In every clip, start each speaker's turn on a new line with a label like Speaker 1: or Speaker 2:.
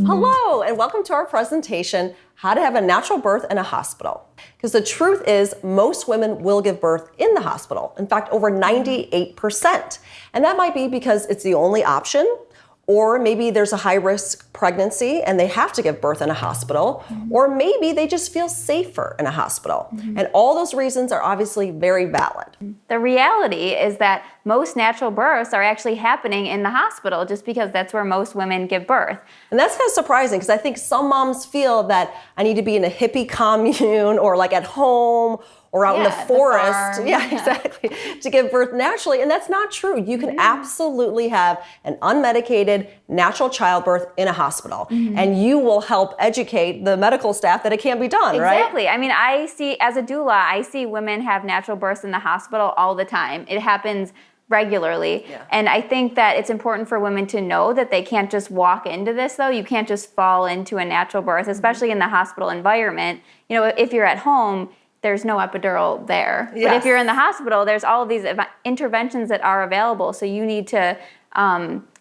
Speaker 1: Hello, and welcome to our presentation, How to Have a Natural Birth in a Hospital. Because the truth is, most women will give birth in the hospital. In fact, over 98%. And that might be because it's the only option, or maybe there's a high-risk pregnancy and they have to give birth in a hospital, or maybe they just feel safer in a hospital. And all those reasons are obviously very valid.
Speaker 2: The reality is that most natural births are actually happening in the hospital just because that's where most women give birth.
Speaker 1: And that's kind of surprising because I think some moms feel that I need to be in a hippie commune or like at home or out in the forest, exactly, to give birth naturally. And that's not true. You can absolutely have an unmedicated natural childbirth in a hospital. And you will help educate the medical staff that it can be done, right?
Speaker 2: Exactly. I mean, I see, as a doula, I see women have natural births in the hospital all the time. It happens regularly. And I think that it's important for women to know that they can't just walk into this, though. You can't just fall into a natural birth, especially in the hospital environment. You know, if you're at home, there's no epidural there. But if you're in the hospital, there's all of these interventions that are available. So you need to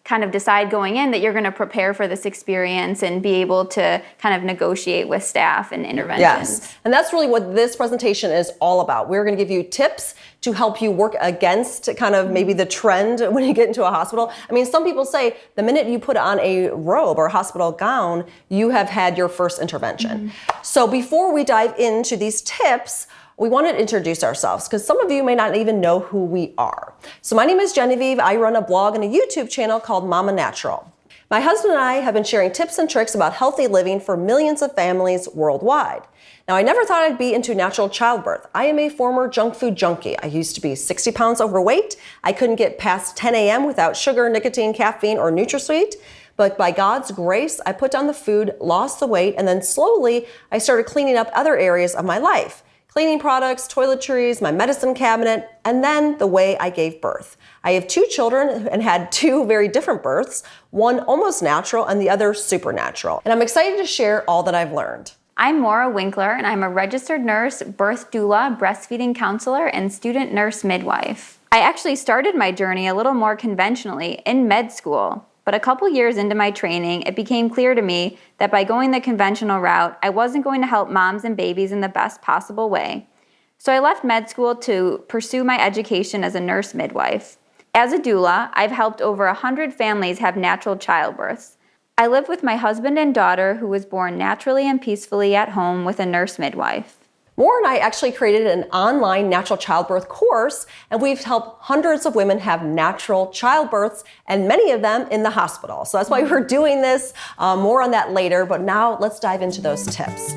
Speaker 2: kind of decide going in that you're going to prepare for this experience and be able to kind of negotiate with staff and interventions.
Speaker 1: Yes, and that's really what this presentation is all about. We're going to give you tips to help you work against kind of maybe the trend when you get into a hospital. I mean, some people say the minute you put on a robe or a hospital gown, you have had your first intervention. So before we dive into these tips, we want to introduce ourselves because some of you may not even know who we are. So my name is Genevieve. I run a blog and a YouTube channel called Mama Natural. My husband and I have been sharing tips and tricks about healthy living for millions of families worldwide. Now, I never thought I'd be into natural childbirth. I am a former junk food junkie. I used to be 60 pounds overweight. I couldn't get past 10 a.m. without sugar, nicotine, caffeine, or NutraSweet. But by God's grace, I put down the food, lost the weight, and then slowly I started cleaning up other areas of my life. Cleaning products, toiletries, my medicine cabinet, and then the way I gave birth. I have 2 children and had 2 very different births, one almost natural and the other supernatural. And I'm excited to share all that I've learned.
Speaker 2: I'm Maura Winkler, and I'm a registered nurse, birth doula, breastfeeding counselor, and student nurse midwife. I actually started my journey a little more conventionally in med school. But a couple years into my training, it became clear to me that by going the conventional route, I wasn't going to help moms and babies in the best possible way. So I left med school to pursue my education as a nurse midwife. As a doula, I've helped over 100 families have natural childbirths. I live with my husband and daughter, who was born naturally and peacefully at home with a nurse midwife.
Speaker 1: Maura and I actually created an online natural childbirth course, and we've helped hundreds of women have natural childbirths, and many of them in the hospital. So that's why we're doing this. More on that later, but now let's dive into those tips.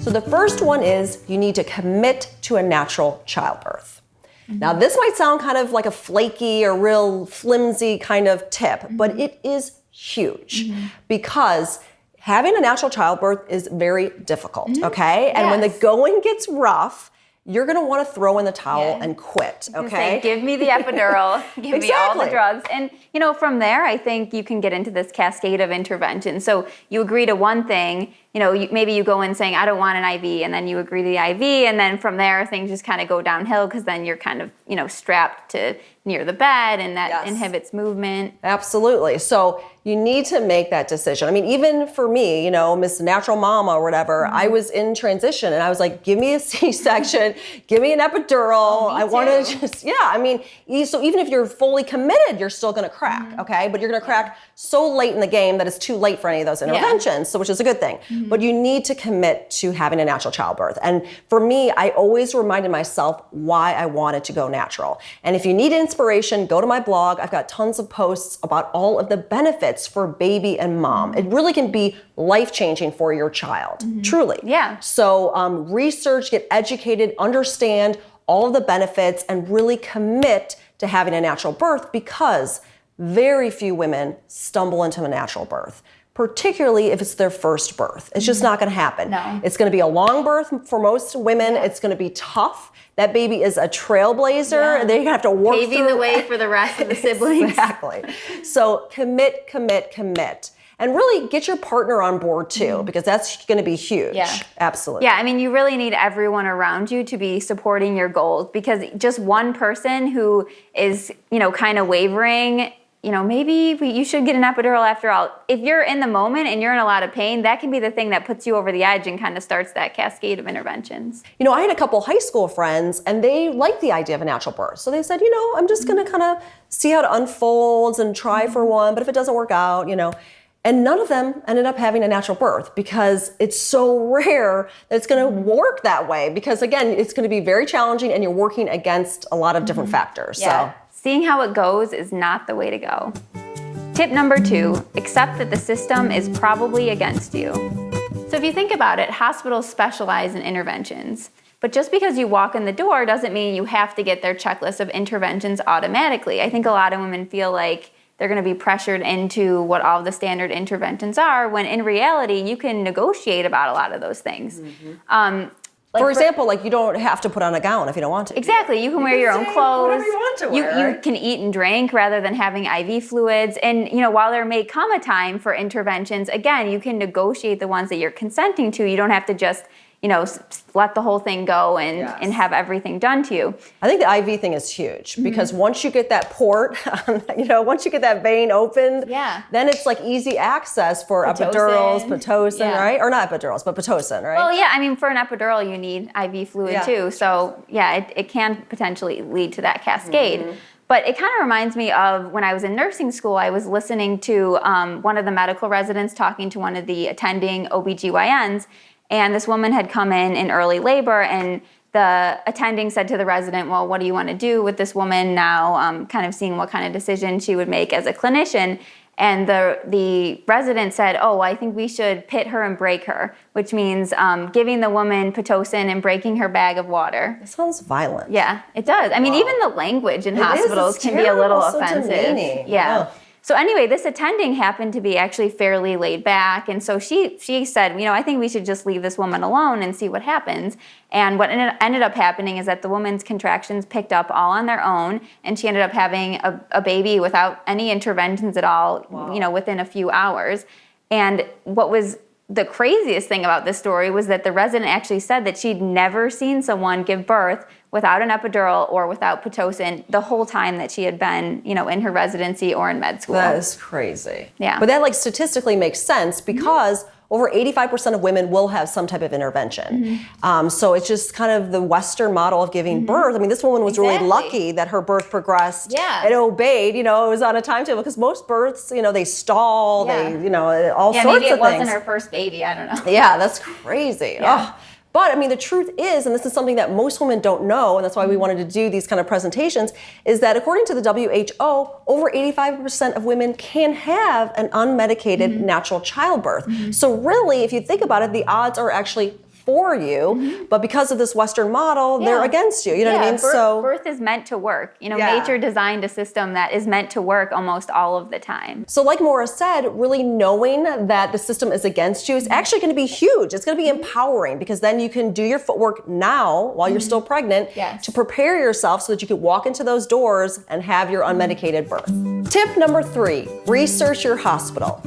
Speaker 1: So the first one is you need to commit to a natural childbirth. Now this might sound kind of like a flaky or real flimsy kind of tip, but it is huge because having a natural childbirth is very difficult, okay? And when the going gets rough, you're gonna wanna throw in the towel and quit, okay?
Speaker 2: Say, give me the epidural, give me all the drugs. And you know, from there, I think you can get into this cascade of intervention. So you agree to one thing, you know, maybe you go in saying, I don't want an IV, and then you agree to the IV, and then from there, things just kind of go downhill because then you're kind of, you know, strapped to near the bed, and that inhibits movement.
Speaker 1: Absolutely. So you need to make that decision. I mean, even for me, you know, Miss Natural Mama or whatever, I was in transition and I was like, give me a C-section, give me an epidural. I want to just, I mean, so even if you're fully committed, you're still going to crack, okay? But you're going to crack so late in the game that it's too late for any of those interventions, so which is a good thing. But you need to commit to having a natural childbirth. And for me, I always reminded myself why I wanted to go natural. And if you need inspiration, go to my blog. I've got tons of posts about all of the benefits for baby and mom. It really can be life-changing for your child, truly. So research, get educated, understand all of the benefits, and really commit to having a natural birth because very few women stumble into a natural birth, particularly if it's their first birth. It's just not going to happen.
Speaker 2: No.
Speaker 1: It's going to be a long birth for most women. It's going to be tough. That baby is a trailblazer. They're going to have to work
Speaker 2: paving the way for the rest of the siblings.
Speaker 1: Exactly. So commit, commit, commit. And really get your partner on board too, because that's going to be huge.
Speaker 2: Yeah.
Speaker 1: Absolutely.
Speaker 2: Yeah, I mean, you really need everyone around you to be supporting your goals, because just one person who is, kind of wavering, maybe you should get an epidural after all. If you're in the moment and you're in a lot of pain, that can be the thing that puts you over the edge and kind of starts that cascade of interventions.
Speaker 1: I had a couple high school friends and they liked the idea of a natural birth. So they said, I'm just going to kind of see how it unfolds and try for one, but if it doesn't work out, And none of them ended up having a natural birth because it's so rare that it's going to work that way. Because again, it's going to be very challenging and you're working against a lot of different factors.
Speaker 2: Yeah.
Speaker 1: So
Speaker 2: Seeing how it goes is not the way to go. Tip number 2, accept that the system is probably against you. So if you think about it, hospitals specialize in interventions. But just because you walk in the door doesn't mean you have to get their checklist of interventions automatically. I think a lot of women feel like they're going to be pressured into what all the standard interventions are, when in reality, you can negotiate about a lot of those things.
Speaker 1: for example, you don't have to put on a gown if you don't want to.
Speaker 2: Exactly. You can wear your own clothes.
Speaker 1: Whatever you want to wear.
Speaker 2: You can eat and drink rather than having IV fluids. And, while there may come a time for interventions, again, you can negotiate the ones that you're consenting to. You don't have to just, let the whole thing go and have everything done to you.
Speaker 1: I think the IV thing is huge because once you get that port, once you get that vein opened, then it's easy access for epidurals, Pitocin, right? Or not epidurals, but Pitocin, right?
Speaker 2: Well, yeah, I mean, for an epidural, you need IV fluid too. So, it can potentially lead to that cascade. But it kind of reminds me of when I was in nursing school, I was listening to one of the medical residents talking to one of the attending OBGYNs. And this woman had come in early labor, and the attending said to the resident, well, what do you want to do with this woman now? Kind of seeing what kind of decision she would make as a clinician. And the resident said, I think we should pit her and break her, which means giving the woman Pitocin and breaking her bag of water.
Speaker 1: It sounds violent.
Speaker 2: Yeah, it does. I mean, even the language in hospitals can be a little offensive.
Speaker 1: Demeaning.
Speaker 2: Yeah. Oh. So anyway, this attending happened to be actually fairly laid back. And so she said, I think we should just leave this woman alone and see what happens. And what ended up happening is that the woman's contractions picked up all on their own. And she ended up having a baby without any interventions at all, within a few hours. And what was the craziest thing about this story was that the resident actually said that she'd never seen someone give birth without an epidural or without Pitocin the whhole time that she had been, in her residency or in med school.
Speaker 1: That is crazy.
Speaker 2: Yeah.
Speaker 1: But that statistically makes sense because over 85% of women will have some type of intervention. So it's just kind of the Western model of giving birth. I mean, this woman was really lucky that her birth progressed and obeyed, it was on a timetable, because most births, they stall, they, all sorts of things.
Speaker 2: Maybe it wasn't her first baby, I don't know.
Speaker 1: Yeah, that's crazy. Yeah. But I mean, the truth is, and this is something that most women don't know, and that's why we wanted to do these kind of presentations, is that according to the WHO, over 85% of women can have an unmedicated natural childbirth. So really, if you think about it, the odds are actually for you, but because of this Western model, they're against you. You know what I mean?
Speaker 2: Birth is meant to work. Nature designed a system that is meant to work almost all of the time.
Speaker 1: So like Maura said, really knowing that the system is against you is actually going to be huge. It's going to be empowering, because then you can do your footwork now while you're still pregnant to prepare yourself so that you can walk into those doors and have your unmedicated birth. Tip number 3, research your hospital.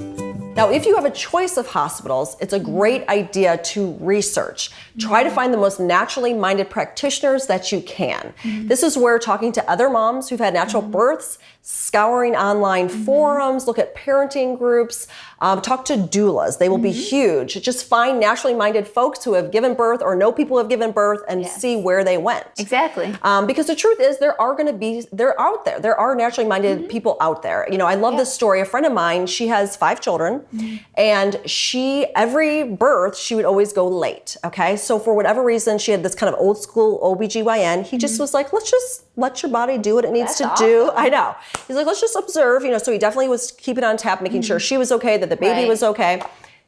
Speaker 1: Now, if you have a choice of hospitals, it's a great idea to research. Try to find the most naturally minded practitioners that you can. This is where talking to other moms who've had natural births, scouring online forums, look at parenting groups, talk to doulas. They will be huge. Just find naturally minded folks who have given birth or know people who have given birth and see where they went.
Speaker 2: Exactly.
Speaker 1: Because the truth is, they're out there. There are naturally minded people out there. I love this story. A friend of mine, she has 5 children, and every birth, she would always go late. Okay. So for whatever reason, she had this kind of old school OBGYN. He just was like, let's just let your body do what it needs to do. I know. He's like, let's just observe, so he definitely was keeping on tap, making sure she was okay, that the baby was okay.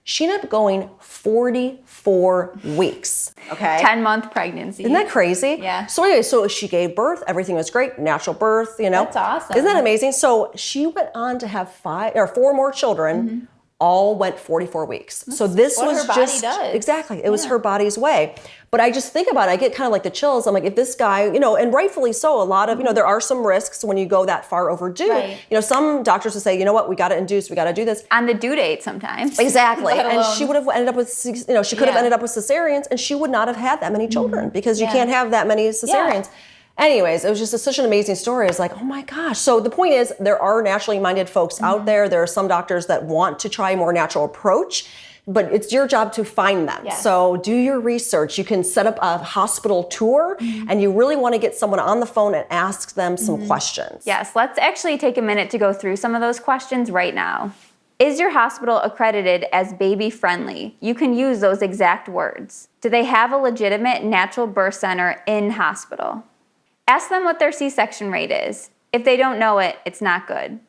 Speaker 1: She ended up going 44 weeks. Okay.
Speaker 2: 10-month pregnancy.
Speaker 1: Isn't that crazy?
Speaker 2: Yeah.
Speaker 1: So anyway, so she gave birth, everything was great, natural birth,
Speaker 2: That's awesome.
Speaker 1: Isn't that amazing? So she went on to have 4 more children all went 44 weeks. So this
Speaker 2: what
Speaker 1: was
Speaker 2: her body
Speaker 1: just
Speaker 2: does.
Speaker 1: exactly, it was her body's way. But I just think about it, I get kind of like the chills. I'm like, if this guy, and rightfully so, a lot of, there are some risks when you go that far overdue.
Speaker 2: Right.
Speaker 1: Some doctors will say, you know what, we got to induce, we got to do this.
Speaker 2: On the due date sometimes.
Speaker 1: Exactly.
Speaker 2: Let
Speaker 1: And
Speaker 2: alone-
Speaker 1: she would have ended up with, she could have ended up with cesareans, and she would not have had that many children because you can't have that many cesareans. Anyways, it was just such an amazing story. It's like, oh my gosh. So the point is, there are naturally minded folks out there. There are some doctors that want to try a more natural approach, but it's your job to find them.
Speaker 2: Yes.
Speaker 1: So do your research. You can set up a hospital tour, and you really want to get someone on the phone and ask them some questions.
Speaker 2: Yes, let's actually take a minute to go through some of those questions right now. Is your hospital accredited as baby friendly? You can use those exact words. Do they have a legitimate natural birth center in hospital? Ask them what their C-section rate is. If they don't know it, it's not good.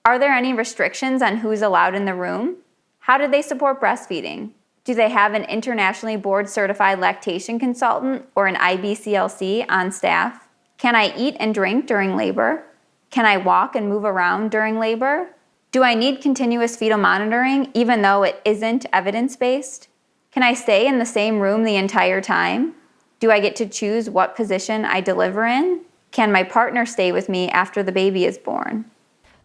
Speaker 2: Are there any restrictions on who's allowed in the room? How do they support breastfeeding? Do they have an internationally board-certified lactation consultant or an IBCLC on staff? Can I eat and drink during labor? Can I walk and move around during labor? Do I need continuous fetal monitoring even though it isn't evidence-based? Can I stay in the same room the entire time? Do I get to choose what position I deliver in? Can my partner stay with me after the baby is born?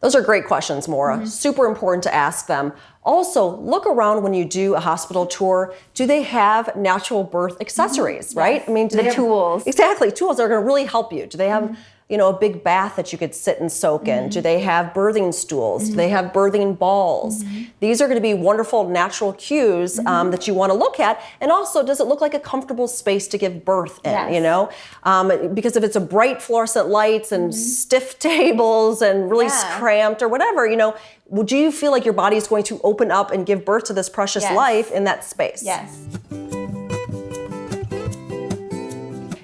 Speaker 1: Those are great questions, Maura. Super important to ask them. Also, look around when you do a hospital tour. Do they have natural birth accessories, right? I mean, do they have
Speaker 2: tools.
Speaker 1: Exactly, tools that are going to really help you. Do they have, a big bath that you could sit and soak in? Do they have birthing stools? Do they have birthing balls? These are going to be wonderful natural cues that you want to look at. And also, does it look like a comfortable space to give birth in?
Speaker 2: Yes.
Speaker 1: Because if it's a bright fluorescent lights and stiff tables and really cramped or whatever, do you feel like your body is going to open up and give birth to this precious life in that space?
Speaker 2: Yes.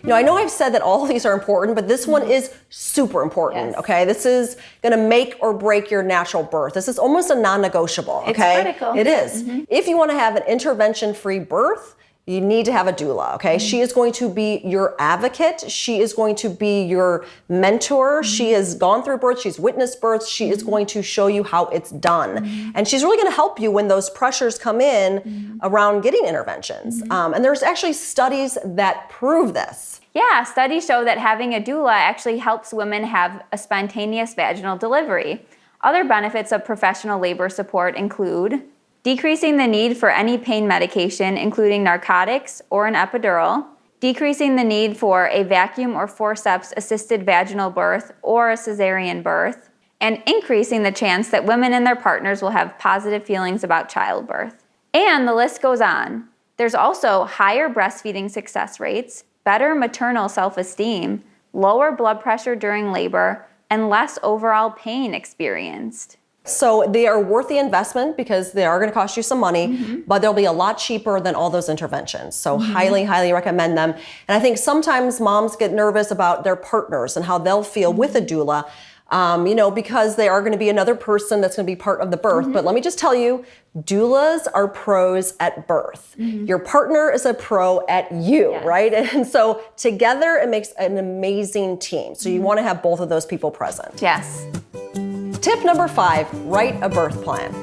Speaker 1: I know I've said that all of these are important, but this one is super important,
Speaker 2: Yes.
Speaker 1: okay? This is gonna make or break your natural birth. This is almost a non-negotiable, okay?
Speaker 2: It's critical.
Speaker 1: It is. If you wanna have an intervention-free birth, you need to have a doula, okay? She is going to be your advocate. She is going to be your mentor. She has gone through birth. She's witnessed birth. She is going to show you how it's done. And she's really going to help you when those pressures come in around getting interventions. And there's actually studies that prove this.
Speaker 2: Yeah, studies show that having a doula actually helps women have a spontaneous vaginal delivery. Other benefits of professional labor support include decreasing the need for any pain medication, including narcotics or an epidural, decreasing the need for a vacuum or forceps-assisted vaginal birth or a cesarean birth, and increasing the chance that women and their partners will have positive feelings about childbirth. And the list goes on. There's also higher breastfeeding success rates, better maternal self-esteem, lower blood pressure during labor, and less overall pain experienced.
Speaker 1: So they are worth the investment because they are going to cost you some money, but they'll be a lot cheaper than all those interventions. So highly, highly recommend them. And I think sometimes moms get nervous about their partners and how they'll feel with a doula, because they are going to be another person that's going to be part of the birth. But let me just tell you, doulas are pros at birth. Your partner is a pro at you, right? And so together it makes an amazing team. So you want to have both of those people present.
Speaker 2: Yes.
Speaker 1: Tip number 5, write a birth plan.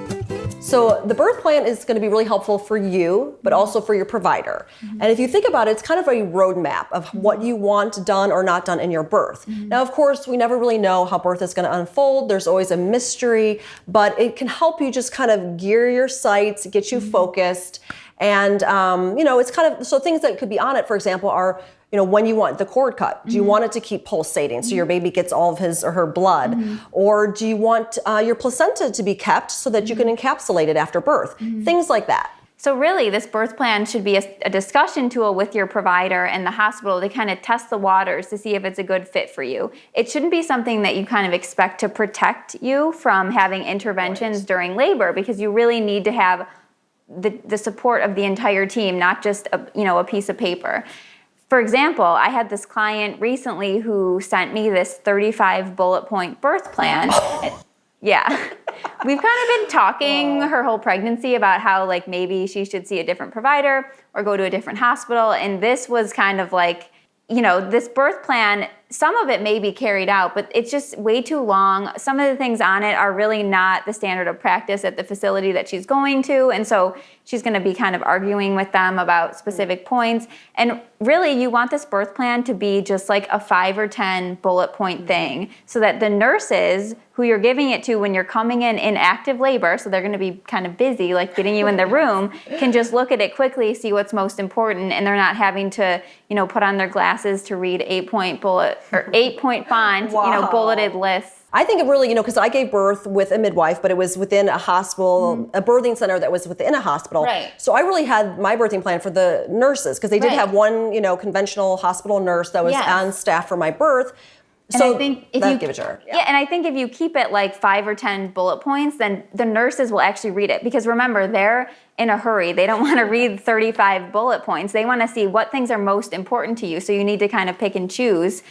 Speaker 1: So the birth plan is going to be really helpful for you, but also for your provider. And if you think about it, it's kind of a roadmap of what you want done or not done in your birth. Now, of course, we never really know how birth is going to unfold. There's always a mystery, but it can help you just kind of gear your sights, get you focused. And, it's kind of, so things that could be on it, for example, are, when you want the cord cut. Do you want it to keep pulsating so your baby gets all of his or her blood? Or do you want your placenta to be kept so that you can encapsulate it after birth? Things like that.
Speaker 2: So really, this birth plan should be a discussion tool with your provider and the hospital to kind of test the waters to see if it's a good fit for you. It shouldn't be something that you kind of expect to protect you from having interventions during labor, because you really need to have the support of the entire team, not just a piece of paper. For example, I had this client recently who sent me this 35 bullet point birth plan. Yeah. We've kind of been talking her whole pregnancy about how maybe she should see a different provider or go to a different hospital. And this was kind of this birth plan some of it may be carried out, but it's just way too long. Some of the things on it are really not the standard of practice at the facility that she's going to. And so she's going to be kind of arguing with them about specific points. And really, you want this birth plan to be just like a 5 or 10 bullet point thing, so that the nurses who you're giving it to when you're coming in active labor, so they're going to be kind of busy, like getting you in the room, can just look at it quickly, see what's most important, and they're not having to, put on their glasses to read 8-point font,
Speaker 1: Wow.
Speaker 2: bulleted lists.
Speaker 1: I think it really, because I gave birth with a midwife, but it was within a hospital, a birthing center that was within a hospital.
Speaker 2: Right.
Speaker 1: So I really had my birthing plan for the nurses, because they did have one, conventional hospital nurse that was on staff for my birth. So
Speaker 2: I think if
Speaker 1: give it to her.
Speaker 2: Yeah, and I think if you keep it like 5 or 10 bullet points, then the nurses will actually read it. Because remember, they're in a hurry. They don't want to read 35 bullet points. They want to see what things are most important to you. So you need to kind of pick and choose.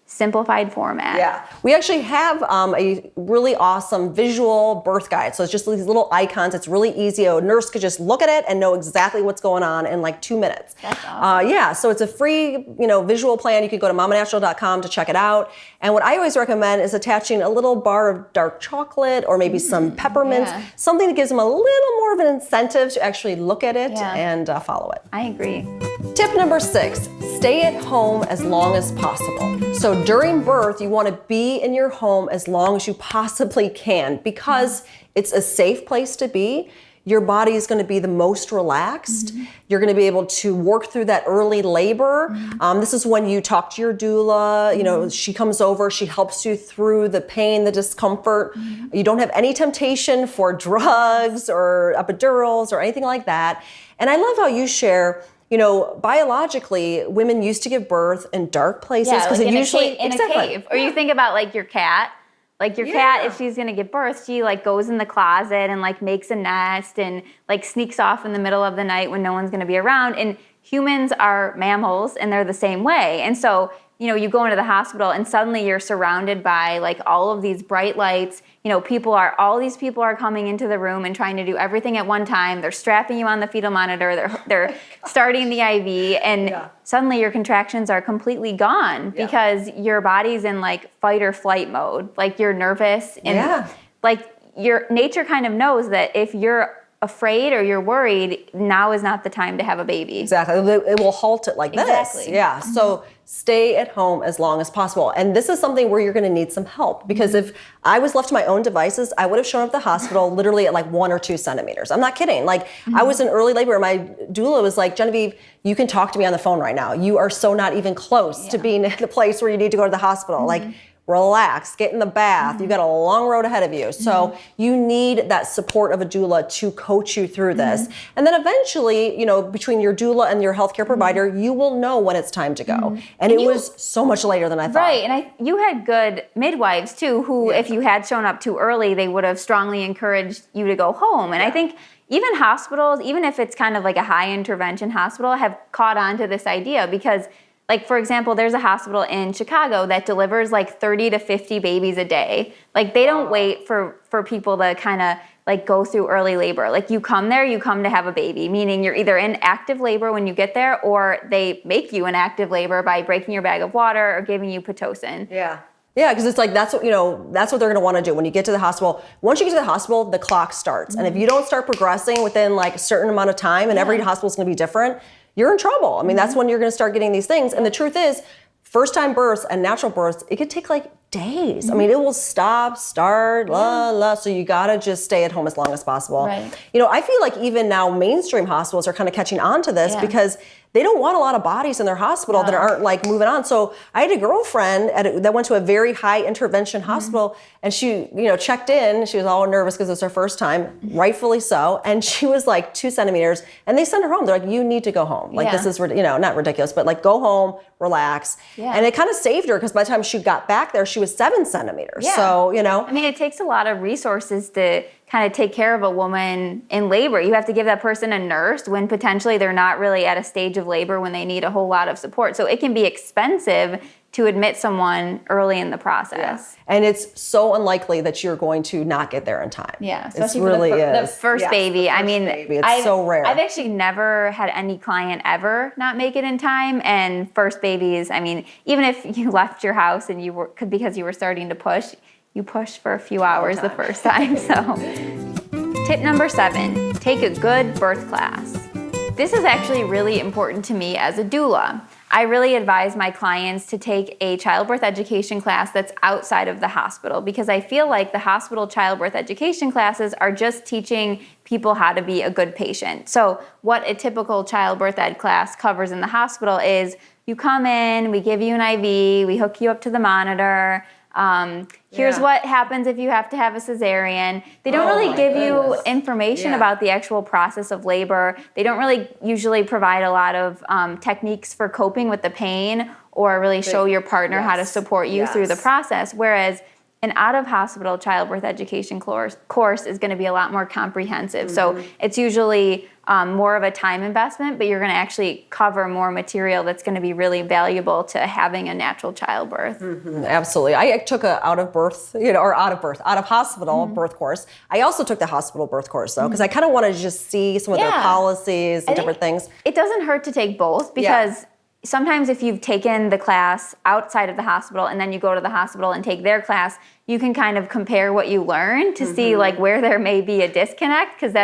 Speaker 2: Simplified format.
Speaker 1: Yeah. We actually have a really awesome visual birth guide. So it's just these little icons. It's really easy. A nurse could just look at it and know exactly what's going on in like 2 minutes.
Speaker 2: That's awesome.
Speaker 1: Yeah. So it's a free, visual plan. You can go to mamanatural.com to check it out. And what I always recommend is attaching a little bar of dark chocolate or maybe some peppermints, something that gives them a little more of an incentive to actually look at it and follow it.
Speaker 2: I agree.
Speaker 1: Tip number 6, stay at home as long as possible. So during birth, you want to be in your home as long as you possibly can, because it's a safe place to be. Your body is going to be the most relaxed. You're going to be able to work through that early labor. This is when you talk to your doula. She comes over, she helps you through the pain, the discomfort. You don't have any temptation for drugs or epidurals or anything like that. And I love how you share, biologically, women used to give birth in dark places because
Speaker 2: like
Speaker 1: it usually
Speaker 2: in a cave. Or you think about like your cat. Like your cat, if she's gonna give birth, she like goes in the closet and like makes a nest and like sneaks off in the middle of the night when no one's gonna be around. And humans are mammals and they're the same way. And so, you go into the hospital and suddenly you're surrounded by like all of these bright lights. All these people are coming into the room and trying to do everything at one time. They're strapping you on the fetal monitor. They're starting the IV, and suddenly your contractions are completely gone because your body's in like fight or flight mode. Like you're nervous, and like your nature kind of knows that if you're afraid or you're worried, now is not the time to have a baby.
Speaker 1: Exactly. It will halt it like this. Yeah. So stay at home as long as possible. And this is something where you're going to need some help, because if I was left to my own devices, I would have shown up at the hospital literally at like 1 or 2 centimeters. I'm not kidding. Like I was in early labor and my doula was like, Genevieve, you can talk to me on the phone right now. You are so not even close to being in the place where you need to go to the hospital. Like, relax, get in the bath. You've got a long road ahead of you. So you need that support of a doula to coach you through this. And then eventually, between your doula and your healthcare provider, you will know when it's time to go. And it was so much later than I thought.
Speaker 2: Right. And you had good midwives too, who if you had shown up too early, they would have strongly encouraged you to go home. And I think even hospitals, even if it's kind of like a high intervention hospital, have caught on to this idea, because like, for example, there's a hospital in Chicago that delivers like 30 to 50 babies a day. Like they don't wait for people to kind of like go through early labor. Like you come there, you come to have a baby, meaning you're either in active labor when you get there, or they make you in active labor by breaking your bag of water or giving you Pitocin.
Speaker 1: Yeah, because it's like that's what they're going to want to do when you get to the hospital. Once you get to the hospital, the clock starts. And if you don't start progressing within like a certain amount of time, and every hospital is going to be different, you're in trouble. I mean, that's when you're going to start getting these things. And the truth is, first-time births and natural births, it could take like days. I mean, it will stop, start, so you got to just stay at home as long as possible.
Speaker 2: Right.
Speaker 1: I feel like even now mainstream hospitals are kind of catching on to this because they don't want a lot of bodies in their hospital that aren't like moving on. So I had a girlfriend that went to a very high intervention hospital, and she, checked in. She was all nervous because it was her first time, rightfully so. And she was like 2 centimeters, and they sent her home. They're like, you need to go home. Like this is, not ridiculous, but like go home, relax. And it kind of saved her, because by the time she got back there, she was 7 centimeters. So, I
Speaker 2: mean, it takes a lot of resources to kind of take care of a woman in labor. You have to give that person a nurse when potentially they're not really at a stage of labor when they need a whole lot of support. So it can be expensive to admit someone early in the process.
Speaker 1: And it's so unlikely that you're going to not get there in time.
Speaker 2: Yeah,
Speaker 1: it
Speaker 2: especially
Speaker 1: really
Speaker 2: for the
Speaker 1: is.
Speaker 2: first baby. I mean,
Speaker 1: It's so rare.
Speaker 2: I've actually never had any client ever not make it in time. And first babies, I mean, even if you left your house and you were, because you were starting to push, you pushed for a few hours the first time. So, tip number 7, take a good birth class. This is actually really important to me as a doula. I really advise my clients to take a childbirth education class that's outside of the hospital, because I feel like the hospital childbirth education classes are just teaching people how to be a good patient. So what a typical childbirth ed class covers in the hospital is you come in, we give you an IV, we hook you up to the monitor. Here's what happens if you have to have a cesarean. They don't really give you information about the actual process of labor. They don't really usually provide a lot of techniques for coping with the pain, or really show your partner how to support you through the process. Whereas an out-of-hospital childbirth education course is going to be a lot more comprehensive. So it's usually more of a time investment, but you're going to actually cover more material that's going to be really valuable to having a natural childbirth.
Speaker 1: Absolutely. I took a out of hospital birth course. I also took the hospital birth course though, because I kind of wanted to just see some of their policies and different things.
Speaker 2: It doesn't hurt to take both, because sometimes if you've taken the class outside of the hospital and then you go to the hospital and take their class, you can kind of compare what you learned to see like where there may be a disconnect, because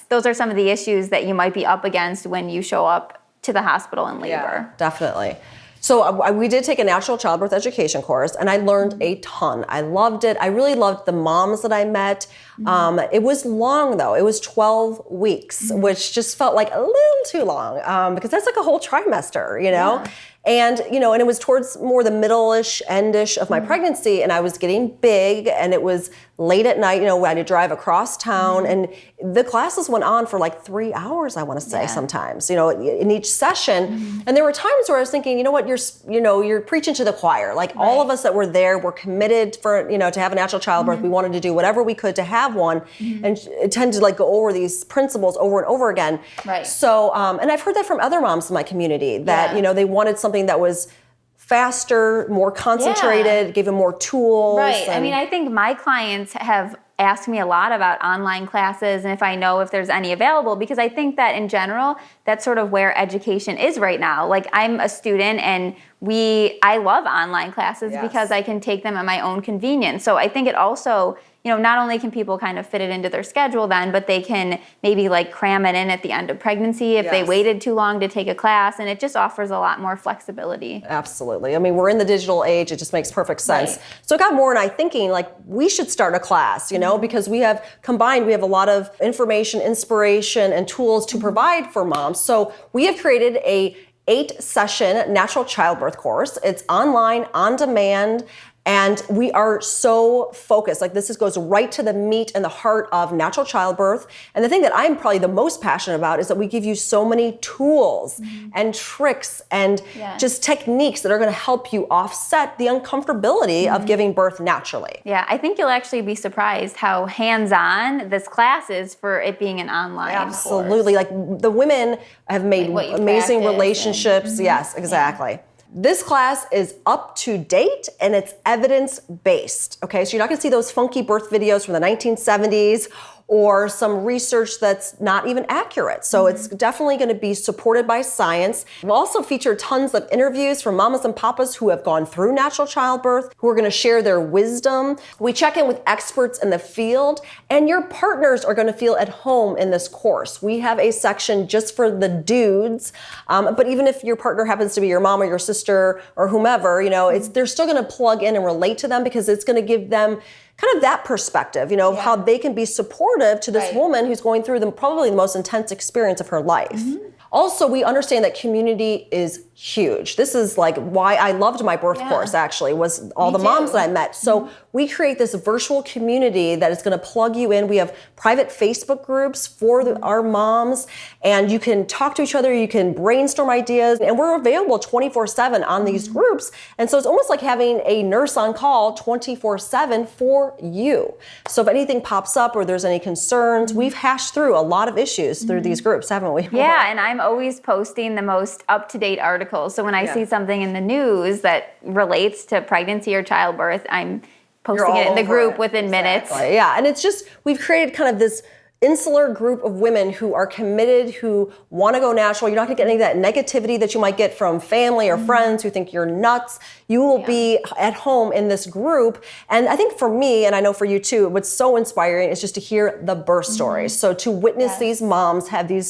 Speaker 2: those are some of the issues that you might be up against when you show up to the hospital in labor.
Speaker 1: Yeah, definitely. So we did take a natural childbirth education course, and I learned a ton. I loved it. I really loved the moms that I met. It was long though. It was 12 weeks, which just felt like a little too long, because that's like a whole trimester, you know? And, you know, and it was towards more the middle-ish, end-ish of my pregnancy, and I was getting big, and it was late at night, you know, I had to drive across town, and the classes went on for like 3 hours, I want to say sometimes, you know, in each session. And there were times where I was thinking, you know what, you're preaching to the choir. Like all of us that were there were committed for, you know, to have a natural childbirth. We wanted to do whatever we could to have one, and tend to like go over these principles over and over again. So, and I've heard that from other moms in my community that, you know, they wanted something that was faster, more concentrated, gave them more tools.
Speaker 2: I mean, I think my clients have asked me a lot about online classes and if I know if there's any available, because I think that in general, that's sort of where education is right now. Like I'm a student and I love online classes because I can take them at my own convenience. So I think it also, you know, not only can people kind of fit it into their schedule then, but they can maybe like cram it in at the end of pregnancy if they waited too long to take a class, and it just offers a lot more flexibility.
Speaker 1: Absolutely. I mean, we're in the digital age. It just makes perfect sense. So it got Maura and I thinking like we should start a class, you know, because we have a lot of information, inspiration, and tools to provide for moms. So we have created a 8-session natural childbirth course. It's online, on demand, and we are so focused. Like this goes right to the meat and the heart of natural childbirth. And the thing that I'm probably the most passionate about is that we give you so many tools and tricks and just techniques that are going to help you offset the uncomfortability of giving birth naturally. Yeah,
Speaker 2: I think you'll actually be surprised how hands-on this class is for it being an online
Speaker 1: Absolutely.
Speaker 2: course.
Speaker 1: Like the women have made amazing relationships. Yes, exactly. Yeah. This class is up to date and it's evidence-based, okay? So you're not gonna see those funky birth videos from the 1970s or some research that's not even accurate. So it's definitely gonna be supported by science. We'll also feature tons of interviews from mamas and papas who have gone through natural childbirth, who are gonna share their wisdom. We check in with experts in the field, and your partners are gonna feel at home in this course. We have a section just for the dudes, but even if your partner happens to be your mom or your sister or whomever, you know, they're still gonna plug in and relate to them because it's gonna give them kind of that perspective, you know, of how they can be supportive to this woman who's going through probably the most intense experience of her life. Also, we understand that community is huge. This is like why I loved my birth course, actually, was all the moms that I met. So we create this virtual community that is going to plug you in. We have private Facebook groups for our moms, and you can talk to each other, you can brainstorm ideas, and we're available 24/7 on these groups. And so it's almost like having a nurse on call 24/7 for you. So if anything pops up or there's any concerns, we've hashed through a lot of issues through these groups, haven't we?
Speaker 2: Yeah, and I'm always posting the most up-to-date articles. So when I see something in the news that relates to pregnancy or childbirth, I'm posting it in the group within minutes.
Speaker 1: Yeah, and it's just, we've created kind of this insular group of women who are committed, who want to go natural. You're not going to get any of that negativity that you might get from family or friends who think you're nuts. You will be at home in this group. And I think for me, and I know for you too, what's so inspiring is just to hear the birth stories. So to witness these moms have these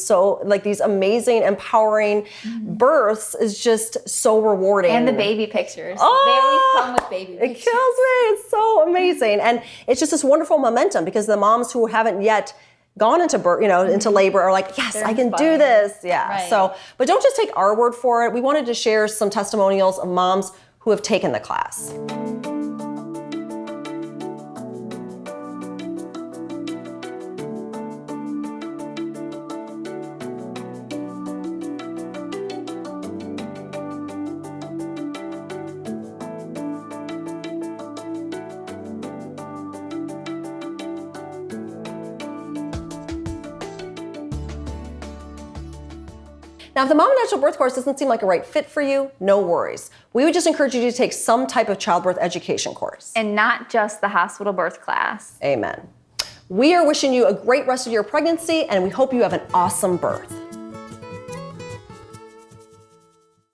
Speaker 1: these amazing, empowering births is just so rewarding.
Speaker 2: And the baby pictures.
Speaker 1: Oh,
Speaker 2: they always come with baby pictures.
Speaker 1: It kills me. It's so amazing. And it's just this wonderful momentum because the moms who haven't yet gone into birth, into labor are like, yes, I can do this. Yeah.
Speaker 2: Right.
Speaker 1: So, but don't just take our word for it. We wanted to share some testimonials of moms who have taken the class. Now, if the Mom and Natural Birth course doesn't seem like a right fit for you, no worries. We would just encourage you to take some type of childbirth education course.
Speaker 2: And not just the hospital birth class.
Speaker 1: Amen. We are wishing you a great rest of your pregnancy, and we hope you have an awesome birth.